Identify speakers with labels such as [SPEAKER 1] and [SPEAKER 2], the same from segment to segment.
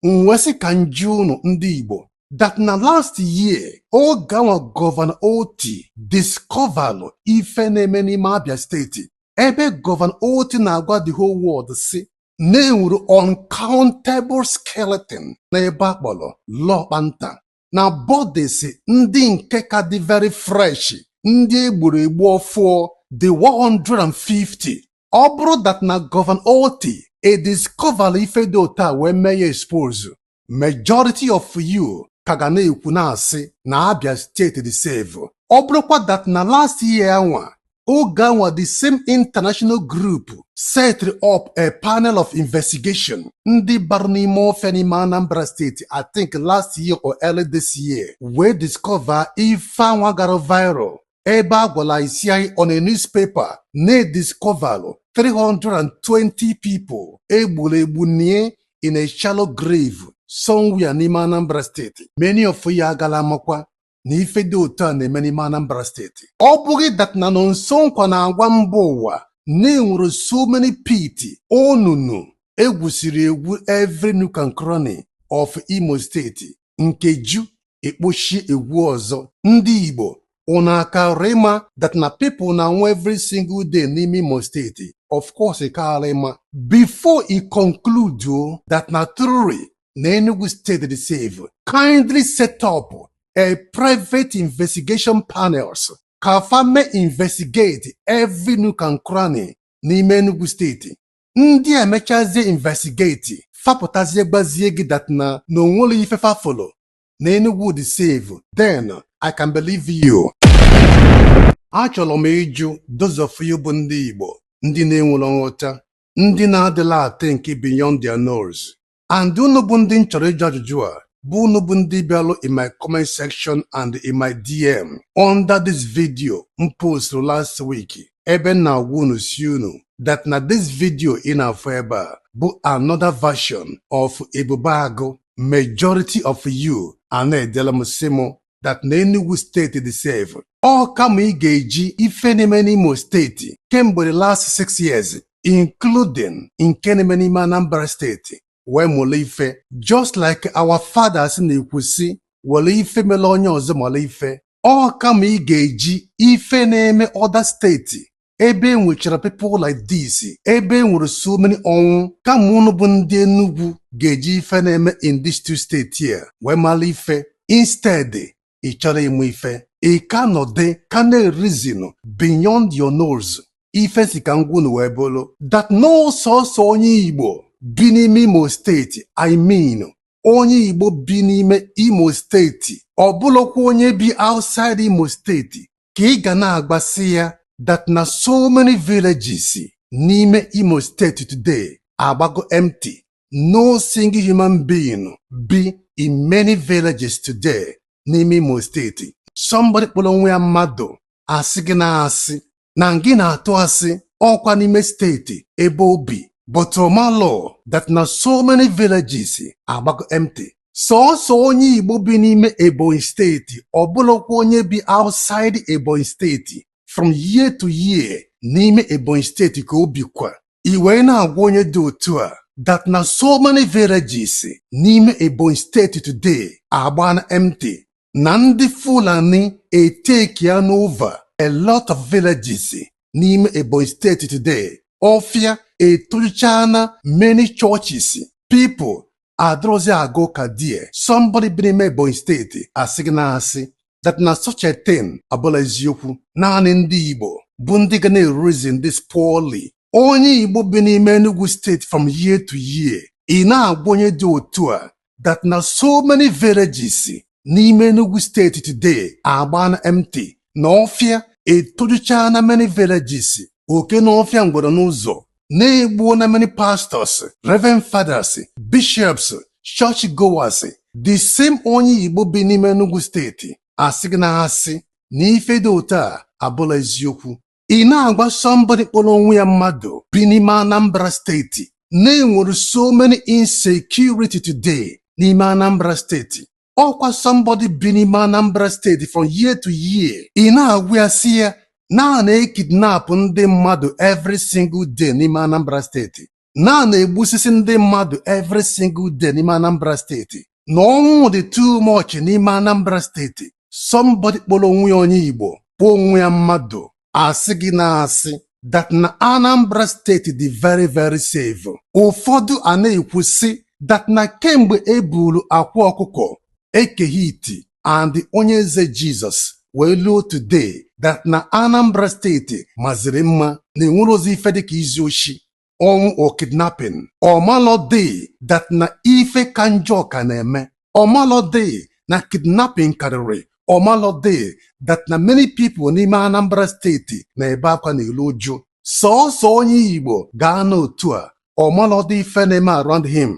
[SPEAKER 1] nwesi ka njunu Ndi Igbo that na last year ogawa Governor Oti discovered ife na-eme n'ime Abia State ebe Governor Oti na-agwa the whole world si na-enwere uncountable skeleton na ebe akpọrọ Lokpanta na bodies ndị nke ka dị very fresh ndị egburu egbu ọfụọ the 150 ọ bụrụ that na Governor Oti discover ife dị otu a wee mee ya expose majority of you ka ga na-ekwu na-asị na Abia State dị save ọ bụrụkwa that na last year anwa oge anwa the same international group set up a panel of investigation ndị bara n'ime ofe n'ime Anambra State I think last year or early this year wee discover ife anwa gara viral ebe a gwara isi anyị on a newspaper na-discover 320 people egburu egbu nie in a shallow grave somewhere n'ime Anambra State. Many of you agala amakwa na ife dị otu a na-eme n'ime Anambra State. Ọ bụghị that na nso nkwa na-agwa mba ụwa na-enwere so many pit onunu egwusiri egwu every nook and cranny of Imo State nke ju ekpochi egwu ọzọ. Ndị Igbo una karima that na people na every single day n'ime Imo State. Of course karima before he conclude that na truly na Enugu State the save kindly set up a private investigation panels ka fame investigate every nook and cranny n'ime Enugu State. Ndị emechazie investigate fapụtazie gbazie gị that na onwere ife fafolo na Enugu the save, then I can believe you. Achọrọ m ịjụ those of you bụ ndị Igbo ndị na-enwere nghọta ndị na-adịla atink beyond their nose and unu bụ ndị nchọrọ ịjụ ajụjụ a bụ unu bụ ndị bịalụ in my comment section and in my DM under this video m post last week ebe na-agwa unu si unu that na this video ị na-afụ ebe a bụ another version of Ebube Agụ. Majority of you ana-edela m sị m that na Enugu State dị save ọ kama ị ga-eji ife na-eme n'Imo State kemgbe the last 6 years including nke na-eme n'ime Anambra State wee mụle ife just like our fathers na-ekwusi were ife mele onye ọzọ mụle ife ọ kama ị ga-eji ife na-eme other steeti ebe enwechara people like this ebe enwere so many ọnwụ kama unu bụ ndị Enugu ga-eji ife na-eme in these two states here wee mala ife instead ị chọrọ ịmụ ife ị ka nọdụ ka na-reason beyond your nose ife si ka ngwunu wee bụrụ that no sọsọ onye Igbo bi n'ime Imo State I mean onye Igbo bi n'ime Imo State ọ bụlụkwa onye bi outside Imo State ka ị ga na-agbasi ya that na so many villages n'ime Imo State today agbago empty. No single human being be in many villages today n'ime Imo State. Somebody kpọrọ onwe ya mmadụ asị gị na-asị na gị na-atụ asị ọkwa n'ime steeti ebe obi but omalo that na so many villages agbago empty. Sọọsọ onye Igbo bi n'ime Ebonyi State ọ bụlụkwa onye bi outside Ebonyi State from year to year n'ime Ebonyi State ka obi kwa iwe na-agwa onye dị otu a that na so many villages n'ime Ebonyi State today agba empty na ndị Fulani take over a lot of villages n'ime Ebonyi State today. Ofia etojuchana many churches. People adrozi ago kadie. Somebody bi n'ime Ebonyi State asị na asị that na such a thing abụla eziokwu naanị ndị Igbo bụ ndị ga na-reason this poorly. Onye Igbo bi n'ime Enugu State from year to year ị na-agwa onye dị otu a that na so many villages n'ime Enugu State today agba empty na ọfịa etojuchana many villages oke na ọfịa ngwere n'ụzọ na-egbuo na many pastors, reverend fathers, bishops, church goers. The same onye Igbo bi n'ime Enugu State asị na asị na ife dị otu a abụla eziokwu. Ị na-agwa somebody kpọrọ onwe ya mmadụ bi n'ime Anambra State na-enwere so many insecurity today n'ime Anambra State. Ọkwa somebody bi n'ime Anambra State from year to year ị na-agwa ya si ya na-ekidnap ndị mmadụ every single day n'ime Anambra State. na-egbusisi ndị mmadụ every single day n'ime Anambra steeti na ọnwụ dị too much n'ime Anambra steeti. Somebody kpọrọ onwe ya onye Igbo kpọọ onwe ya mmadụ asị gị na-asị that na Anambra steeti dị very very safe. Ụfọdụ a na-ekwu sị that na kemgbe eburu akwa ọkụkọ ekeghị iti and onye eze Jizọs wee luo today that na Anambra steeti maziri mma na enwere ozi ife dịka izu oshi, ọnwụ o kidnapping. Ọmalọdị that na ife ka njọ ka na-eme. Ọmalọdị na kidnapping karịrị. Ọmalọdị that na many people n'ime Anambra steeti na-ebe akwa na elu uju. Sọọsọ onye Igbo gaa n'otu a ọmalọdị ife na-eme around him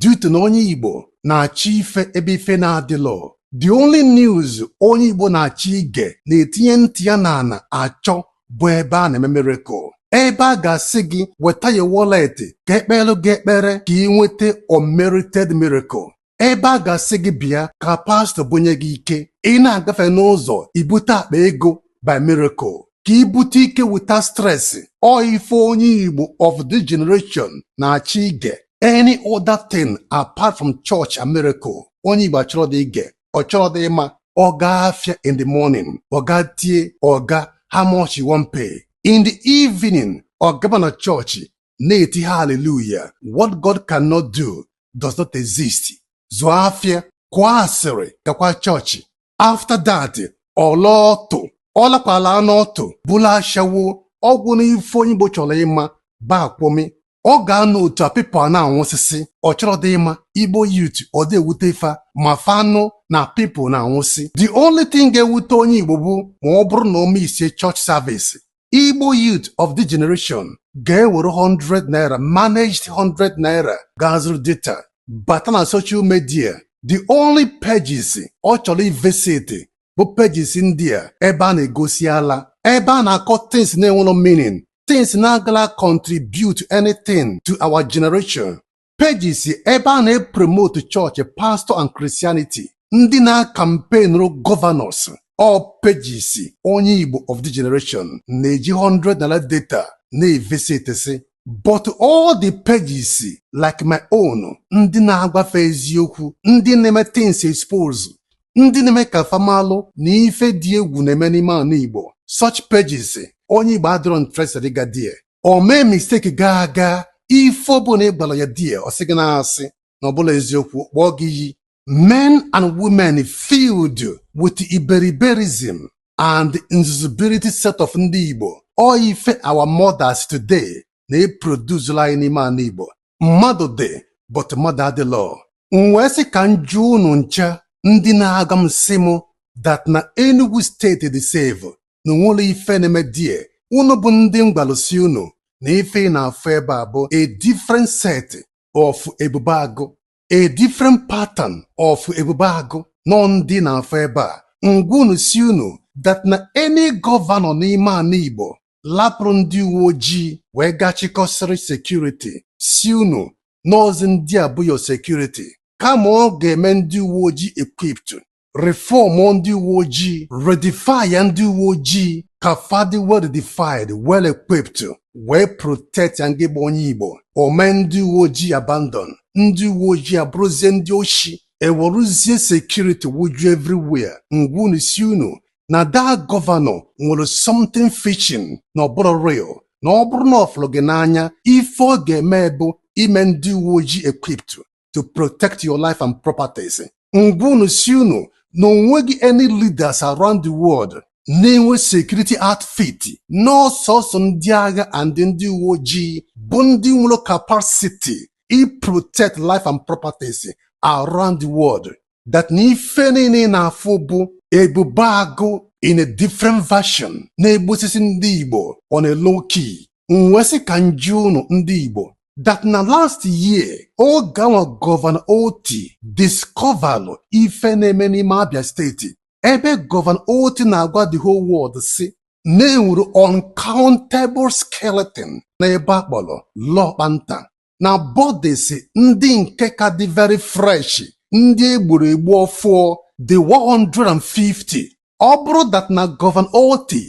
[SPEAKER 1] due to na onye Igbo na-achị ife ebe ife na-adịlọ. The only news onye Igbo na-achị ige na-etinye ntị ya n'ala achọ bụ ebe a na-eme miracle. Ebe a ga-asị gị weta ya wallet ka ekpere gị ekpere ka ị nweta unmerited miracle. Ebe a ga-asị gị bịa ka pastọ bunye gị ike. Ị na-agafe n'ụzọ ibute akpa ego by miracle. Ka ibute ike without stress. Ọ ife onye Igbo of this generation na-achị ige. Any other thing apart from church and miracle, onye Igbo achọrọ dị ige. Ọ chọrọ dị ịma ọ gaa afịa in the morning, ọ gaa tie ọga how much you wan pay. In the evening, ọ gaba na church na-eti hallelujah. What God cannot do does not exist. Zụọ afịa, kwa asịrị, gakwa church. After that, ọ lọtụ, ọ lakwala n'ọtụ, bula ashawo, ọgwụ n'ife onye Igbo chọrọ ịma ba akwụmị. Ọ ga-anọ otu a pipo na-anwụsịsị. Ọ chọrọ dị ịma Igbo youth ọ dị ewute ife ma fanụ na pipo na-anwụsị. The only thing ga-ewute onye Igbo bụ ma ọ bụrụ na o mesie church service. Igbo youth of the generation ga-ewere 100 naira, managed 100 naira ga-azụrụ data, bata na social media. The only pages ọ chọrọ ivisit bụ pages ndị a ebe a na-egosi ala, ebe a na-akọ things na-enwero meaning, things na-agala contribute anything to our generation. Pages ebe a na-promote church, pastor and Christianity, ndị na-campaign governors. All pages onye Igbo of the generation na-eji 100 naira data na-evisit. But all the pages like my own, ndị na-agbafe eziokwu, ndị na-eme things expose, ndị na-eme ka famalụ na ife dị egwu na-eme n'ime ana Igbo, such pages onye Igbo adịrọ interested ịga die. O mee mistake gaa aga ife ọbụla ịgbara ya die ọ sị gị na-asị na ọbụla eziokwu kpọọ gị iyi. Men and women filled with iberiberism and invisibility set of Ndi Igbo. Ọ ife our mothers today na-eproduce anyị n'ime ana Igbo. Mmadụ dị but mmadụ adịlọ. Wee sị ka njụ unu ncha ndị na-aga m sị m that na Enugu steeti dị save na onwere ife na-eme die. Unu bụ ndị mgbalụsi unu na ife na-afụ ebe a bụ a different set of ebube agụ, a different pattern of ebube agụ nọ ndị na-afụ ebe a. Ngwa unu si unu that na any governor n'ime ana Igbo lapụrụ ndị uwe ojii wee gachikọsịrị security si unu n'ozi ndị a bụ your security, kama ọ ga-eme ndị uwe ojii equipped, reform ndị uwe ojii, redefine ndị uwe ojii ka fadị well redefined, well equipped, wee protect ya ngị bụ onye Igbo. Ome ndị uwe ojii abandon, ndị uwe ojii abụrụzie ndị oshi, eweruzie security wuju everywhere. Ngwa unu si unu na that governor nwere something fishing na ọbụrụ real, na ọ bụrụ na ọ fụrụ gị n'anya ife ọ ga-eme bụ ime ndị uwe ojii equipped to protect your life and properties. Ngwa unu si unu na onweghị any leaders around the world na-enwe security outfit n'ọsọsọ ndị agha and ndị uwe ojii bụ ndị nwere capacity i protect life and properties around the world. That na ife niile na-afụ bụ ebube agụ in a different version na-egbusisi ndị Igbo on a low key. Nwesị ka njụ unu ndị Igbo that na last year oge anwa Gọvanọ Oti discovered ife na-eme n'ime Abia steeti, ebe Gọvanọ Oti na-agwa the whole world si na-enwere uncountable skeleton na ebe akpọrọ Lọkpanta na bodies ndị nke ka dị very fresh, ndị egburu egbu ọfụọ the 150. Ọ bụrụ that na Gọvanọ Oti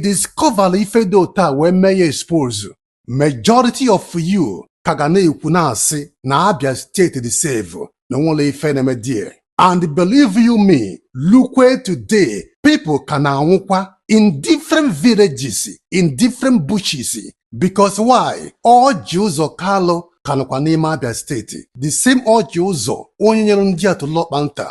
[SPEAKER 1] discover ife dị otu a wee mee ya expose, majority of you ka ga na-ekwu na-asị na Abia steeti dị save na nwere ife na-eme die. And believe you me, look where today people can anwụkwa in different villages, in different bushes. Because why? Ọjị Ụzọ Kalụ ka nọkwa n'ime Abia steeti. The same Ọjị Ụzọ onye nyere ndị atụlọkpa nta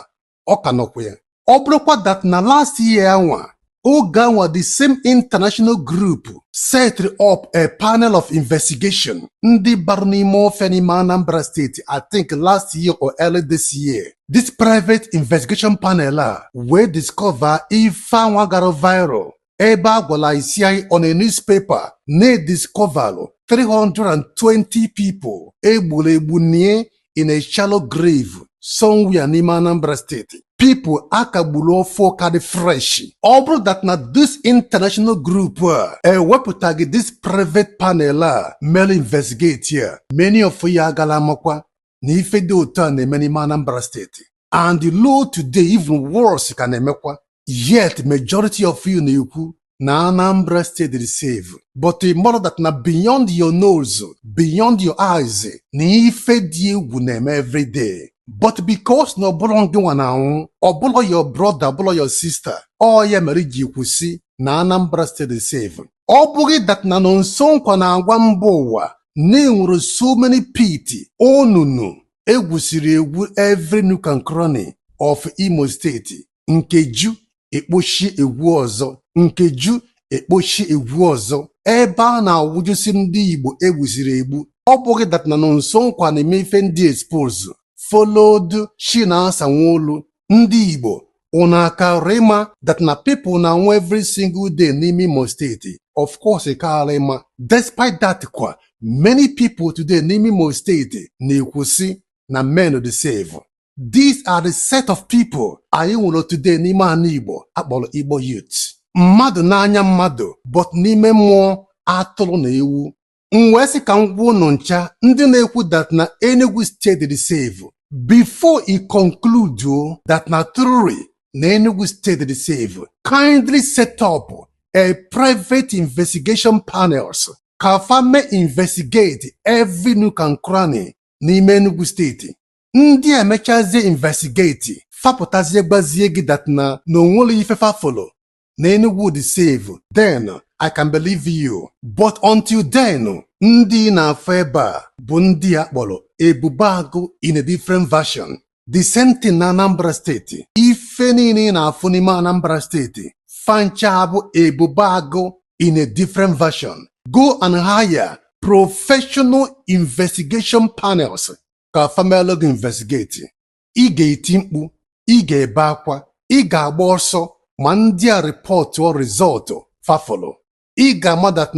[SPEAKER 1] ọ ka nọkwa ya. Ọ bụrụkwa that na last year anwa oge anwa the same international group set up a panel of investigation ndị bara n'ime ofe n'ime Anambra State, I think last year or early this year. This private investigation panel wee discover ife anwa gara viral ebe a gwara isi anyị on a newspaper na-discover 320 people egburu egbu nie in a shallow grave somewhere n'ime Anambra State. People akagburu ofu ka dị fresh. Ọ bụrụ that na this international group ewepụtaghị this private panel mere investigate here, many of ya agala amakwa na ife dị otu a na-eme n'ime Anambra State. And the law today even worse ka na-emekwa. Yet majority of you na-ekwu na Anambra State is safe. But more that na beyond your nose, beyond your eyes, na ife dị egwu na-eme every day. But because na ọbụla gị nwa na-anwụ, ọbụla your brother, ọbụla your sister, ọ ya mere ji kwụsị na Anambra State is safe. Ọ bụghị that na nso nkwa na-agwa mba ụwa na-enwere so many pit onunu egwusiri egwu every nook and cranny of Imo State. Nkeju ekpochi egwu ọzọ, nkeju ekpochi egwu ọzọ, ebe a na-awụjusi ndị Igbo egwusiri egwu. Ọ bụghị that na nso nkwa na-eme ife ndị expose followed Chinasa Nwolu. Ndị Igbo una karima that na people na nwe every single day n'ime Imo State. Of course karima. Despite that kwa many people today n'ime Imo State na-ekwusi na men dey save. These are the set of people anyị nwere today n'ime ana Igbo akpọrọ Igbo youth. Mmadụ n'anya mmadụ but n'ime mmụọ atụrụ na ewu. Mwesi ka ngwa unu ncha ndị na-ekwu that na Enugu State dey save. Before he conclude that na truly na Enugu State dey save, kindly set up a private investigation panels ka fa investigate every nook and cranny n'ime Enugu State. Ndị emechazie investigate fapụtazie gbazie gị that na onwere ife fa follow na Enugu dey save, then I can believe you. But until then, ndị na-afọ ebe a bụ ndị akpọrọ Ebubeagụ in a different version. The same thing na Anambra State. Ife niile na-afụ n'ime Anambra State fancha bụ Ebubeagụ in a different version. Go and hire professional investigation panels ka family investigate. Ị ga-eti mkpu, ị ga-ebe akwa, ị ga-agba ọsọ ma ndị a report or result fafolo. Ị ga-ama that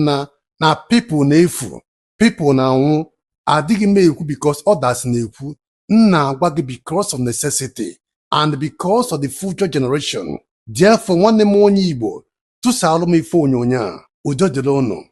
[SPEAKER 1] na people na-efu, people na-anwụ. Adịghị m ekwu because others na-ekwu. Nna agwa gị because of necessity and because of the future generation. Therefore nwanne m onye Igbo tụsalụ m ife onyonyo a. Udo dịrị unu.